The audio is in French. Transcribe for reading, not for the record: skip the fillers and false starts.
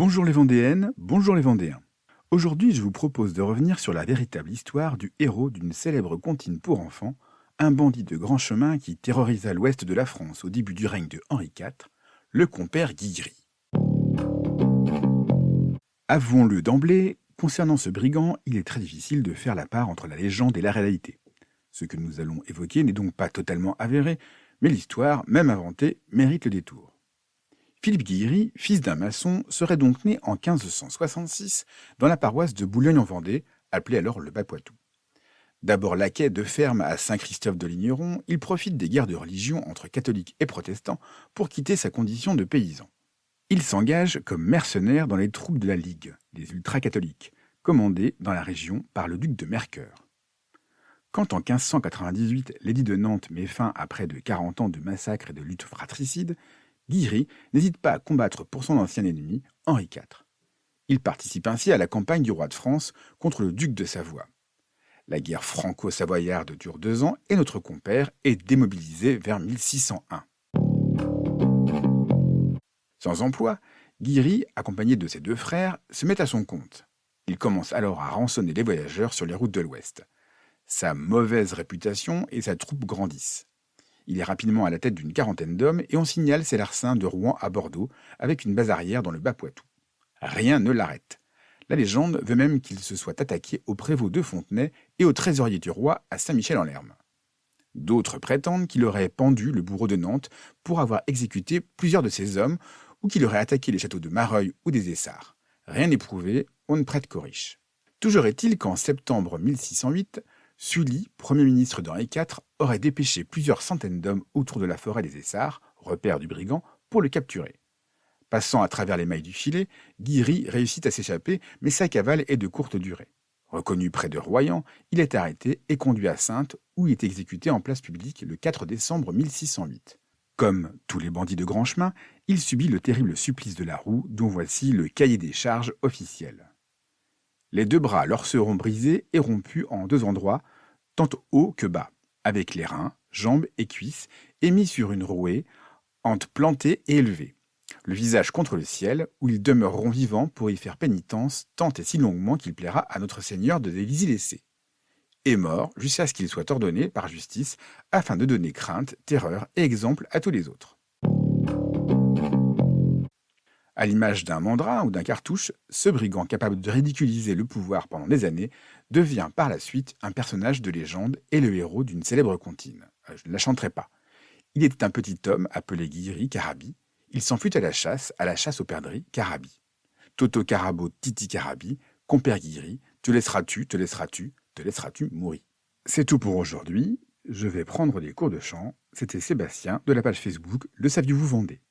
Bonjour les Vendéennes, bonjour les Vendéens. Aujourd'hui, je vous propose de revenir sur la véritable histoire du héros d'une célèbre comptine pour enfants, un bandit de grand chemin qui terrorisa l'ouest de la France au début du règne de Henri IV, le compère Guillery. Avouons-le d'emblée, concernant ce brigand, il est très difficile de faire la part entre la légende et la réalité. Ce que nous allons évoquer n'est donc pas totalement avéré, mais l'histoire, même inventée, mérite le détour. Philippe Guillery, fils d'un maçon, serait donc né en 1566 dans la paroisse de Boulogne-en-Vendée, appelée alors le Bas-Poitou. D'abord laquais de ferme à Saint-Christophe-de-Ligneron, il profite des guerres de religion entre catholiques et protestants pour quitter sa condition de paysan. Il s'engage comme mercenaire dans les troupes de la Ligue, les ultra-catholiques, commandées dans la région par le duc de Mercœur. Quand en 1598, l'édit de Nantes met fin à près de 40 ans de massacres et de luttes fratricides, Guillery n'hésite pas à combattre pour son ancien ennemi, Henri IV. Il participe ainsi à la campagne du roi de France contre le duc de Savoie. La guerre franco-savoyarde dure 2 ans et notre compère est démobilisé vers 1601. Sans emploi, Guillery, accompagné de ses 2 frères, se met à son compte. Il commence alors à rançonner les voyageurs sur les routes de l'Ouest. Sa mauvaise réputation et sa troupe grandissent. Il est rapidement à la tête d'une 40aine d'hommes et on signale ses larcins de Rouen à Bordeaux avec une base arrière dans le Bas-Poitou. Rien ne l'arrête. La légende veut même qu'il se soit attaqué au prévôt de Fontenay et au trésorier du roi à Saint-Michel-en-Lerme. D'autres prétendent qu'il aurait pendu le bourreau de Nantes pour avoir exécuté plusieurs de ses hommes ou qu'il aurait attaqué les châteaux de Mareuil ou des Essarts. Rien n'est prouvé, on ne prête qu'aux riches. Toujours est-il qu'en septembre 1608, Sully, Premier ministre d'Henri IV, aurait dépêché plusieurs centaines d'hommes autour de la forêt des Essarts, repère du brigand, pour le capturer. Passant à travers les mailles du filet, Guillery réussit à s'échapper, mais sa cavale est de courte durée. Reconnu près de Royan, il est arrêté et conduit à Saintes, où il est exécuté en place publique le 4 décembre 1608. Comme tous les bandits de grand chemin, il subit le terrible supplice de la roue, dont voici le cahier des charges officiel. Les 2 bras leur seront brisés et rompus en 2 endroits, tant haut que bas, avec les reins, jambes et cuisses, et mis sur une rouée, hante plantée et élevée, le visage contre le ciel, où ils demeureront vivants pour y faire pénitence tant et si longuement qu'il plaira à notre Seigneur de les y laisser, et morts jusqu'à ce qu'ils soient ordonnés par justice, afin de donner crainte, terreur et exemple à tous les autres. À l'image d'un mandrin ou d'un cartouche, ce brigand capable de ridiculiser le pouvoir pendant des années devient par la suite un personnage de légende et le héros d'une célèbre comptine. Je ne la chanterai pas. Il était un petit homme appelé Guillery Carabi. Il s'en fut à la chasse aux perdrix Carabi. Toto Carabo Titi Carabi, compère Guillery, te laisseras-tu mourir. C'est tout pour aujourd'hui. Je vais prendre des cours de chant. C'était Sébastien de la page Facebook Le Saviez-vous Vendée.